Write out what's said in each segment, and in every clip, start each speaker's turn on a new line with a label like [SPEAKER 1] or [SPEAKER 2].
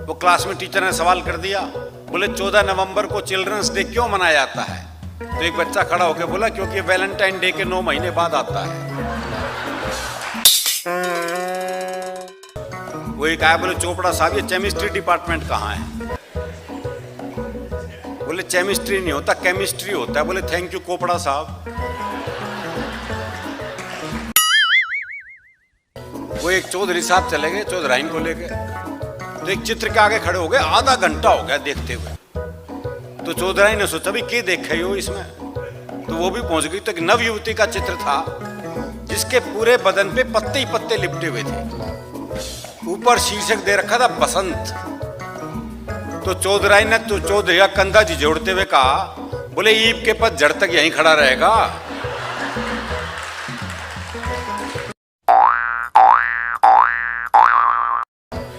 [SPEAKER 1] वो क्लास में टीचर ने सवाल कर दिया, बोले 14 नवंबर को चिल्ड्रंस डे क्यों मनाया जाता है? तो एक बच्चा खड़ा होकर बोला, क्योंकि वैलेंटाइन डे के 9 महीने बाद आता है। वही कहा, बोले चोपड़ा साहब ये केमिस्ट्री डिपार्टमेंट कहाँ है? बोले केमिस्ट्री नहीं होता, केमिस्ट्री होता है। बोले थैंक यू कोपड़ा साहब। वो एक चौधरी साहब चले गए चौधराइन को लेके, तो एक चित्र के आगे खड़े हो गए। आधा घंटा हो गया देखते हुए। तो चौधराइन ने सोचा भी क्या देखे हो इसमें, तो वो भी पहुंच गई। तो एक नव युवती का चित्र था जिसके पूरे बदन पे पत्ते ही पत्ते लिपटे हुए थे। ऊपर शीर्षक दे रखा था बसंत। तो चौधराइन ने तो चौधरी का कंधा जोड़ते हुए कहा, बोले ईब के पतझड़ तक यहीं खड़ा रहेगा।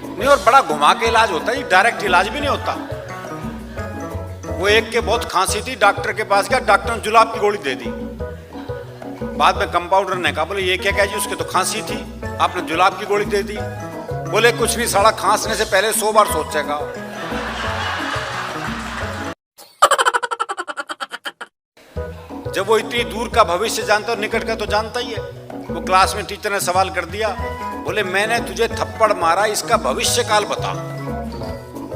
[SPEAKER 1] नहीं, और बड़ा घुमा के इलाज होता है, डायरेक्ट इलाज भी नहीं होता। वो एक के बहुत खांसी थी, डॉक्टर के पास गया, डॉक्टर ने जुलाब की गोली दे दी। बाद में कंपाउंडर ने कहा, बोले ये क्या जी, उसके तो खांसी थी, आपने जुलाब की गोली दे दी। बोले कुछ नहीं, साला खांसने से पहले 100 बार सोचेगा। जब वो इतनी दूर का भविष्य जानता और निकट का तो जानता ही है। वो क्लास में टीचर ने सवाल कर दिया, बोले मैंने तुझे थप्पड़ मारा, इसका भविष्य काल बता।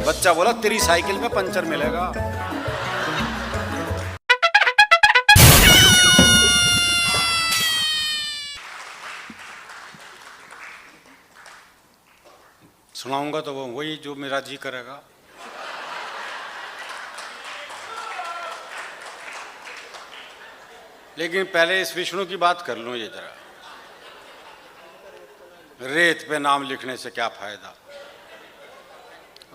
[SPEAKER 1] बच्चा बोला तेरी साइकिल में पंचर मिलेगा। सुनाऊंगा तो वो वही जो मेरा जी करेगा। लेकिन पहले इस विष्णु की बात कर लूं। ये जरा, रेत पे नाम लिखने से क्या फायदा?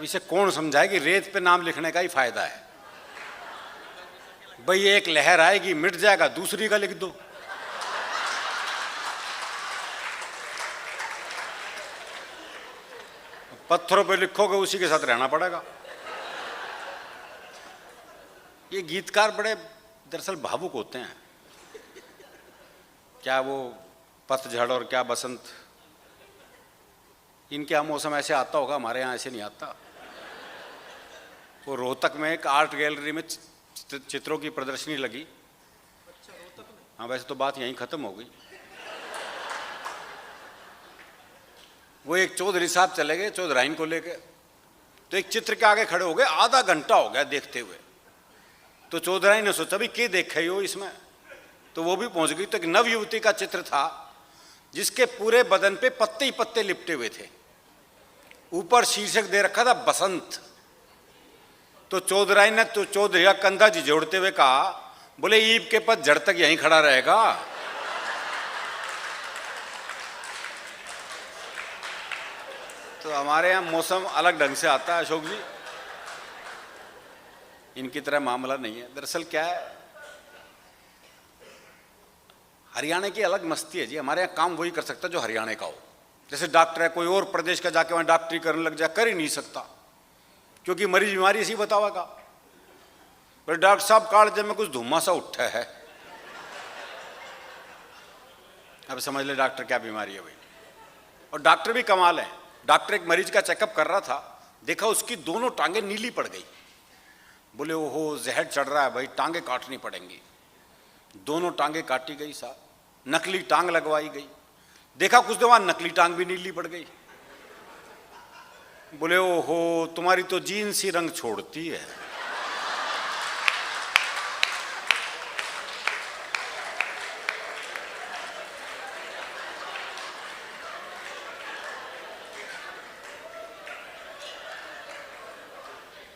[SPEAKER 1] इसे कौन समझाए कि रेत पे नाम लिखने का ही फायदा है? भाई एक लहर आएगी मिट जाएगा, दूसरी का लिख दो। पत्थरों पे लिखोगे उसी के साथ रहना पड़ेगा। ये गीतकार बड़े दरअसल भावुक होते हैं। क्या वो पतझड़ और क्या बसंत, इनके यहाँ मौसम ऐसे आता होगा, हमारे यहाँ ऐसे नहीं आता। वो रोहतक में एक आर्ट गैलरी में चित्रों की प्रदर्शनी लगी। हाँ, वैसे तो बात यहीं खत्म हो गई। वो एक चौधरी साहब चले गए चौधराइन को लेके, तो एक चित्र के आगे खड़े हो गए। आधा घंटा हो गया देखते हुए। तो चौधराइन ने सोचा भी क्या देखे हो इसमें, तो वो भी पहुंच गई। तो एक नव युवती का चित्र था जिसके पूरे बदन पे पत्ते ही पत्ते लिपटे हुए थे। ऊपर शीर्षक दे रखा था बसंत। तो चौधराइन ने तो चौधरी का कंधा जोड़ते हुए कहा, बोले ईब के पतझड़ तक यहीं खड़ा रहेगा। तो हमारे यहाँ मौसम अलग ढंग से आता है अशोक जी, इनकी तरह मामला नहीं है। दरअसल क्या है, हरियाणा की अलग मस्ती है जी। हमारे यहाँ काम वही कर सकता जो हरियाणा का हो। जैसे डॉक्टर है, कोई और प्रदेश का जाके वहाँ डॉक्टरी करने लग जाए, कर ही नहीं सकता, क्योंकि मरीज बीमारी ऐसी बतावागा। पर डॉक्टर साहब काल जब में कुछ धुम्मा सा उठा है, अब समझ ले डॉक्टर क्या बीमारी है भाई। और डॉक्टर भी कमाल है। डॉक्टर एक मरीज का चेकअप कर रहा था, देखा उसकी दोनों टांगे नीली पड़ गई। बोले ओहो जहर चढ़ रहा है भाई, टांगे काटनी पड़ेंगी। दोनों टांगे काटी गई साहब, नकली टांग लगवाई गई। देखा कुछ देर बाद नकली टांग भी नीली पड़ गई। बोले ओहो तुम्हारी तो जीन्स ही रंग छोड़ती है।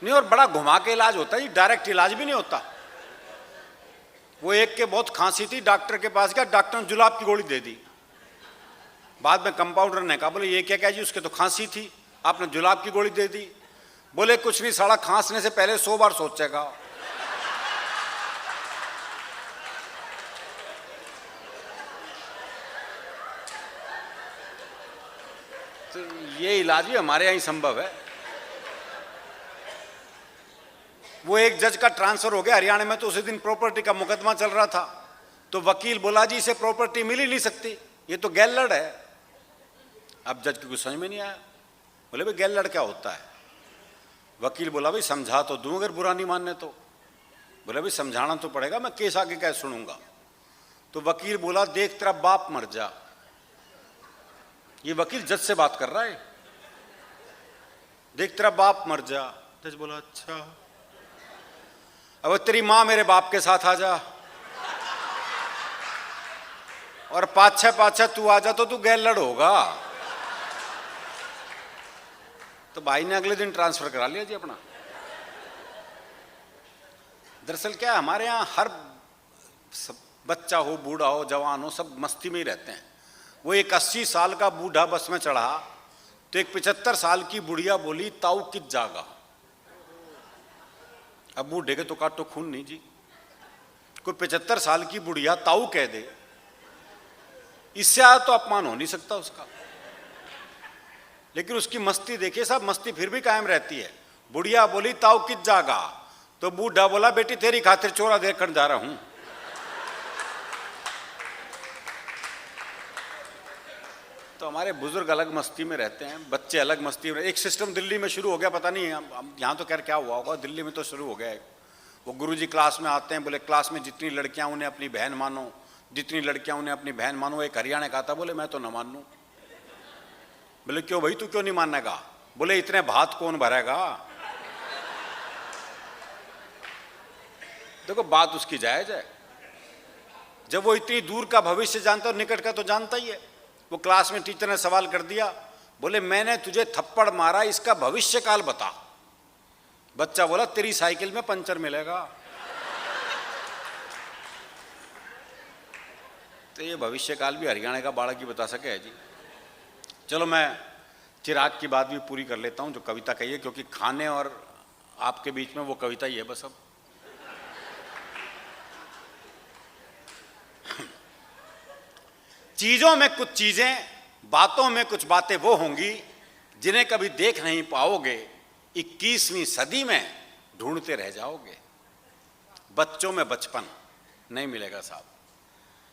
[SPEAKER 1] नहीं, और बड़ा घुमा के इलाज होता है, डायरेक्ट इलाज भी नहीं होता। वो एक के बहुत खांसी थी, डॉक्टर के पास गया, डॉक्टर ने जुलाब की गोली दे दी। बाद में कंपाउंडर ने कहा, बोले ये क्या जी, उसके तो खांसी थी, आपने जुलाब की गोली दे दी। बोले कुछ नहीं, साला खांसने से पहले 100 बार सोचेगा। तो ये इलाज भी हमारे यहाँ ही संभव है। वो एक जज का ट्रांसफर हो गया हरियाणा में, तो उसी दिन प्रॉपर्टी का मुकदमा चल रहा था। तो वकील बोला जी इसे प्रॉपर्टी मिल ही नहीं सकती, ये तो गैलड है। अब जज को कुछ समझ में नहीं आया। बोले भाई गैलड क्या होता है? वकील बोला भाई समझा तो दूं अगर बुरा नहीं मानने तो। बोला भाई समझाना तो पड़ेगा, मैं केस आगे कैसे सुनूंगा। तो वकील बोला देख तेरा बाप मर जा। ये वकील जज से बात कर रहा है, देख तेरा बाप मर जा। जज बोला अच्छा, अब तेरी माँ मेरे बाप के साथ आ जा और पाछा तू आ जा तो तू गैर लड़ होगा। तो भाई ने अगले दिन ट्रांसफर करा लिया जी अपना। दरअसल क्या है, हमारे यहाँ हर बच्चा हो, बूढ़ा हो, जवान हो, सब मस्ती में ही रहते हैं। वो एक 80 साल का बूढ़ा बस में चढ़ा तो एक 75 साल की बुढ़िया बोली ताऊ कित जागा। अब बूढ़े के तो काटो खून नहीं जी, कोई 75 साल की बुढ़िया ताऊ कह दे, इससे आया तो अपमान हो नहीं सकता उसका। लेकिन उसकी मस्ती देखिए साहब, मस्ती फिर भी कायम रहती है। बुढ़िया बोली ताऊ कित जागा, तो बूढ़ा बोला बेटी तेरी खातिर चोरा देखकर जा रहा हूं। तो हमारे बुजुर्ग अलग मस्ती में रहते हैं, बच्चे अलग मस्ती में। एक सिस्टम दिल्ली में शुरू हो गया, पता नहीं यहाँ तो खैर क्या हुआ होगा, दिल्ली में तो शुरू हो गया है। वो गुरुजी क्लास में आते हैं, बोले क्लास में जितनी लड़कियां उन्हें अपनी बहन मानो, जितनी लड़कियां उन्हें अपनी बहन मानो। एक हरियाणा का था, बोले मैं तो न मानूं। बोले क्यों भाई, तू क्यों नहीं मानेगा? बोले इतने भात कौन भरेगा। देखो बात उसकी जायज है, जब वो इतनी दूर का भविष्य जानता है और निकट का तो जानता ही है। वो क्लास में टीचर ने सवाल कर दिया, बोले मैंने तुझे थप्पड़ मारा, इसका भविष्य काल बता। बच्चा बोला तेरी साइकिल में पंचर मिलेगा। तो ये भविष्य काल भी हरियाणा का बालक ही बता सके है जी। चलो मैं चिराग की बात भी पूरी कर लेता हूं जो कविता कही है, क्योंकि खाने और आपके बीच में वो कविता ही है बस। अब चीजों में कुछ चीजें, बातों में कुछ बातें वो होंगी जिन्हें कभी देख नहीं पाओगे, 21वीं सदी में ढूंढते रह जाओगे। बच्चों में बचपन नहीं मिलेगा साहब।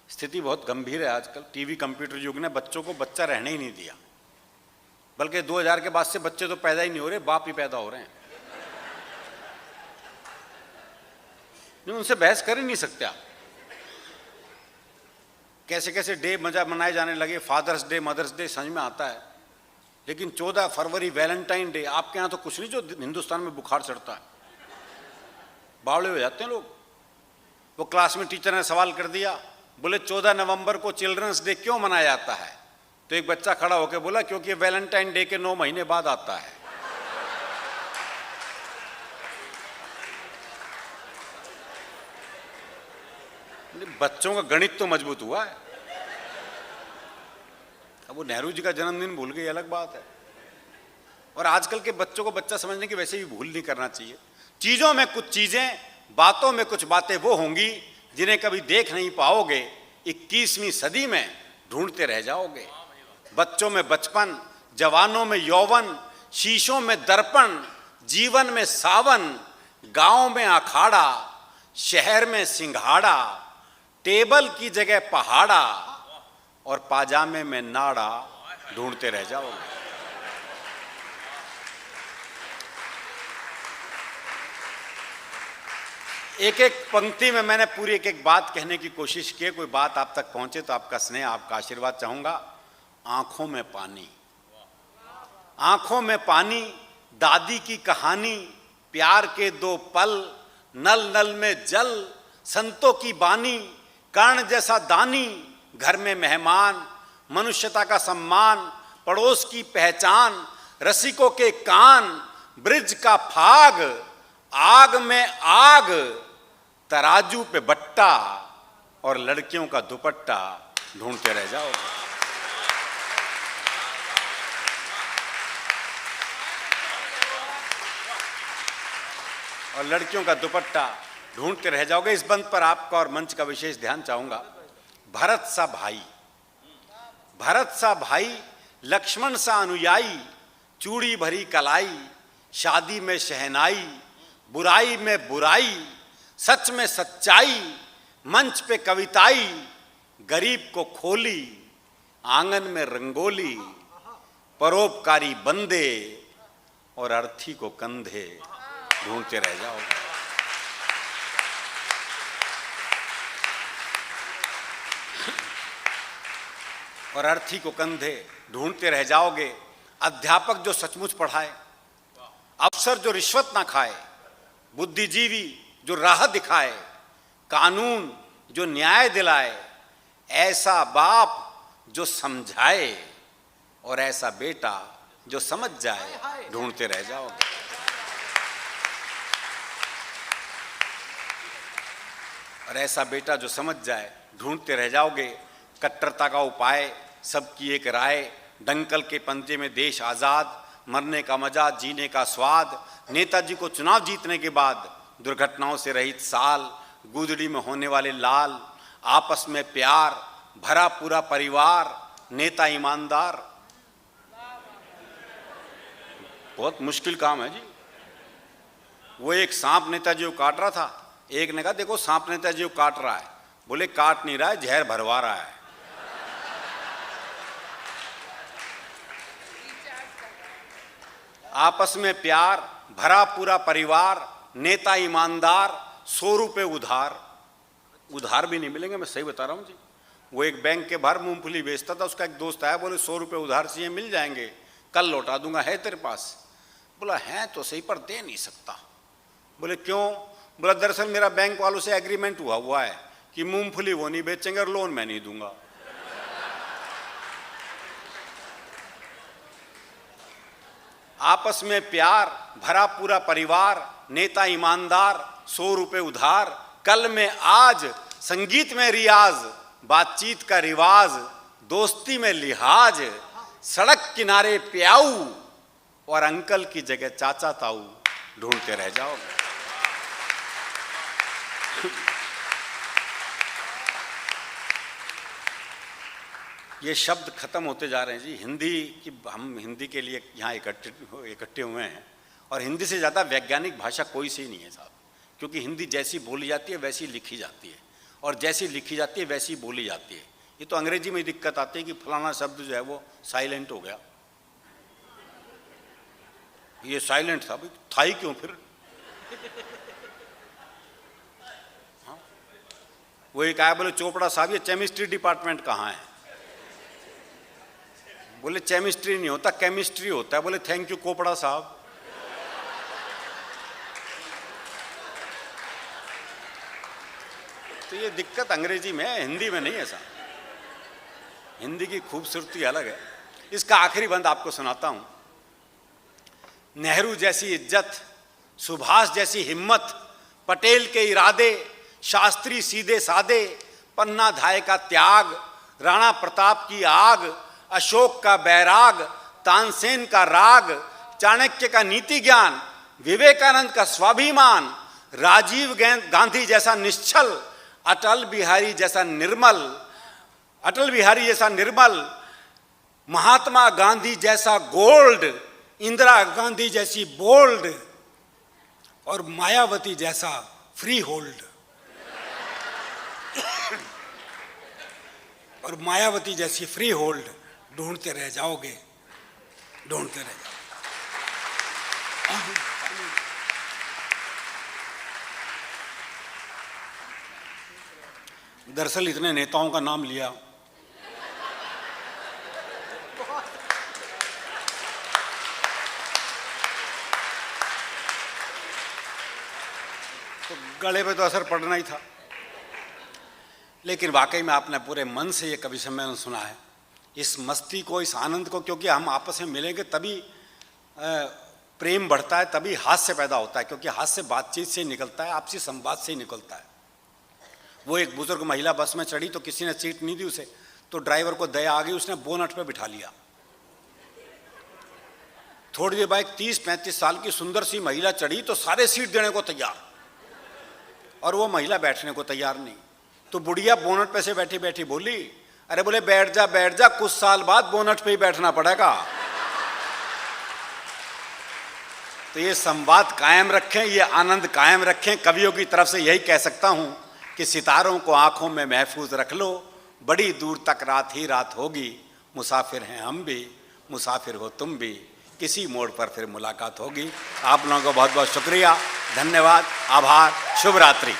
[SPEAKER 1] स्थिति बहुत गंभीर है आजकल। टीवी कंप्यूटर युग ने बच्चों को बच्चा रहने ही नहीं दिया, बल्कि 2000 के बाद से बच्चे तो पैदा ही नहीं हो रहे, बाप ही पैदा हो रहे हैं। उनसे बहस कर ही नहीं सकते आप। कैसे कैसे डे मजा मनाए जाने लगे, फादर्स डे, मदर्स डे समझ में आता है, लेकिन 14 फरवरी वैलेंटाइन डे, आपके यहाँ तो कुछ नहीं जो हिंदुस्तान में बुखार चढ़ता है, बावड़े हो जाते हैं लोग। वो क्लास में टीचर ने सवाल कर दिया, बोले 14 नवंबर को चिल्ड्रंस डे क्यों मनाया जाता है? तो एक बच्चा खड़ा होकर बोला क्योंकि वैलेंटाइन डे के 9 महीने बाद आता है। बच्चों का गणित तो मजबूत हुआ है। अब वो नेहरू जी का जन्मदिन भूल गई अलग बात है। और आजकल के बच्चों को बच्चा समझने की वैसे भी भूल नहीं करना चाहिए। चीजों में कुछ चीजें, बातों में कुछ बातें वो होंगी जिन्हें कभी देख नहीं पाओगे, 21वीं सदी में ढूंढते रह जाओगे। बच्चों में बचपन, जवानों में यौवन, शीशों में दर्पण, जीवन में सावन, गांव में अखाड़ा, शहर में सिंघाड़ा, टेबल की जगह पहाड़ा और पाजामे में नाड़ा, ढूंढते रह जाओगे। एक एक पंक्ति में मैंने पूरी एक एक बात कहने की कोशिश की। कोई बात आप तक पहुंचे तो आपका स्नेह, आपका आशीर्वाद चाहूंगा। आंखों में पानी, आंखों में पानी, दादी की कहानी, प्यार के 2 पल, नल नल में जल, संतों की बानी, कर्ण जैसा दानी, घर में मेहमान, मनुष्यता का सम्मान, पड़ोस की पहचान, रसिकों के कान, ब्रिज का फाग, आग में आग, तराजू पे बट्टा और लड़कियों का दुपट्टा, ढूंढते रह जाओगे। और लड़कियों का दुपट्टा ढूंढते रह जाओगे। इस बंद पर आपका और मंच का विशेष ध्यान चाहूंगा। भरत सा भाई, भरत सा भाई, लक्ष्मण सा अनुयायी, चूड़ी भरी कलाई, शादी में शहनाई, बुराई में बुराई, सच में सच्चाई, मंच पे कविताई, गरीब को खोली, आंगन में रंगोली, परोपकारी बंदे, और अर्थी को कंधे ढूंढते रह जाओगे। और अर्थी को कंधे ढूंढते रह जाओगे। अध्यापक जो सचमुच पढ़ाए, अफसर जो रिश्वत ना खाए, बुद्धिजीवी जो राह दिखाए, कानून जो न्याय दिलाए, ऐसा बाप जो समझाए और ऐसा बेटा जो समझ जाए, ढूंढते रह जाओगे। और ऐसा बेटा जो समझ जाए, ढूंढते रह जाओगे। कट्टरता का उपाय, सबकी एक राय, डंकल के पंजे में देश आजाद, मरने का मजा, जीने का स्वाद, नेताजी को चुनाव जीतने के बाद दुर्घटनाओं से रहित साल, गुदड़ी में होने वाले लाल, आपस में प्यार, भरा पूरा परिवार, नेता ईमानदार। बहुत मुश्किल काम है जी। वो एक सांप नेताजी को काट रहा था, एक ने कहा देखो सांप नेताजी को काट रहा है, बोले काट नहीं रहा है, जहर भरवा रहा है। आपस में प्यार, भरा पूरा परिवार, नेता ईमानदार, 100 रुपये उधार। उधार भी नहीं मिलेंगे, मैं सही बता रहा हूँ जी। वो एक बैंक के बाहर मूंगफली बेचता था, उसका एक दोस्त आया, बोले 100 रुपये उधार चाहिए, मिल जाएंगे, कल लौटा दूंगा, है तेरे पास? बोला है तो सही पर दे नहीं सकता। बोले क्यों? बोला दरअसल मेरा बैंक वालों से एग्रीमेंट हुआ है कि मूंगफली वो नहीं बेचेंगे और लोन मैं नहीं दूंगा। आपस में प्यार, भरा पूरा परिवार, नेता ईमानदार, 100 रुपये उधार, कल में आज, संगीत में रियाज, बातचीत का रिवाज, दोस्ती में लिहाज, सड़क किनारे प्याऊ और अंकल की जगह चाचा ताऊ, ढूंढते रह जाओगे। ये शब्द खत्म होते जा रहे हैं जी। हिंदी की, हम हिंदी के लिए यहाँ इकट्ठे हुए हैं और हिंदी से ज़्यादा वैज्ञानिक भाषा कोई सी नहीं है साहब, क्योंकि हिंदी जैसी बोली जाती है वैसी लिखी जाती है और जैसी लिखी जाती है वैसी बोली जाती है। ये तो अंग्रेजी में दिक्कत आती है कि फलाना शब्द जो है वो साइलेंट हो गया, ये साइलेंट था ही क्यों फिर? हाँ? वो एक आया, बोले चोपड़ा साहब ये केमिस्ट्री डिपार्टमेंट कहाँ है? बोले केमिस्ट्री नहीं होता, केमिस्ट्री होता है। बोले थैंक यू कोपड़ा साहब। तो ये दिक्कत अंग्रेजी में है, हिंदी में नहीं है साहब। हिंदी की खूबसूरती अलग है। इसका आखिरी बंद आपको सुनाता हूं। नेहरू जैसी इज्जत, सुभाष जैसी हिम्मत, पटेल के इरादे, शास्त्री सीधे सादे, पन्ना धाय का त्याग, राणा प्रताप की आग, अशोक का बैराग, तानसेन का राग, चाणक्य का नीति ज्ञान, विवेकानंद का स्वाभिमान, राजीव गांधी जैसा निश्चल, अटल बिहारी जैसा निर्मल, महात्मा गांधी जैसा गोल्ड, इंदिरा गांधी जैसी बोल्ड और मायावती जैसा फ्री होल्ड। और मायावती जैसी फ्री होल्ड, ढूंढते रह जाओगे, ढूंढते रह जाओगे। दरअसल इतने नेताओं का नाम लिया, तो गले पे तो असर पड़ना ही था। लेकिन वाकई में आपने पूरे मन से ये कवि सम्मेलन सुना है। इस मस्ती को, इस आनंद को, क्योंकि हम आपस में मिलेंगे तभी प्रेम बढ़ता है, तभी हास्य पैदा होता है, क्योंकि हास्य बातचीत से निकलता है, आपसी संवाद से ही निकलता है। वो एक बुजुर्ग महिला बस में चढ़ी तो किसी ने सीट नहीं दी उसे, तो ड्राइवर को दया आ गई, उसने बोनट पे बिठा लिया। थोड़ी देर बाद 30-35 साल की सुंदर सी महिला चढ़ी तो सारे सीट देने को तैयार, और वो महिला बैठने को तैयार नहीं। तो बुढ़िया बोनट पे से बैठी बैठी बोली, अरे बोले बैठ जा, कुछ साल बाद बोनट पे ही बैठना पड़ेगा। तो ये संवाद कायम रखें, ये आनंद कायम रखें। कवियों की तरफ से यही कह सकता हूं कि सितारों को आंखों में महफूज रख लो, बड़ी दूर तक रात ही रात होगी। मुसाफिर हैं हम भी, मुसाफिर हो तुम भी, किसी मोड़ पर फिर मुलाकात होगी। आप लोगों का बहुत बहुत शुक्रिया, धन्यवाद, आभार, शुभ रात्रि।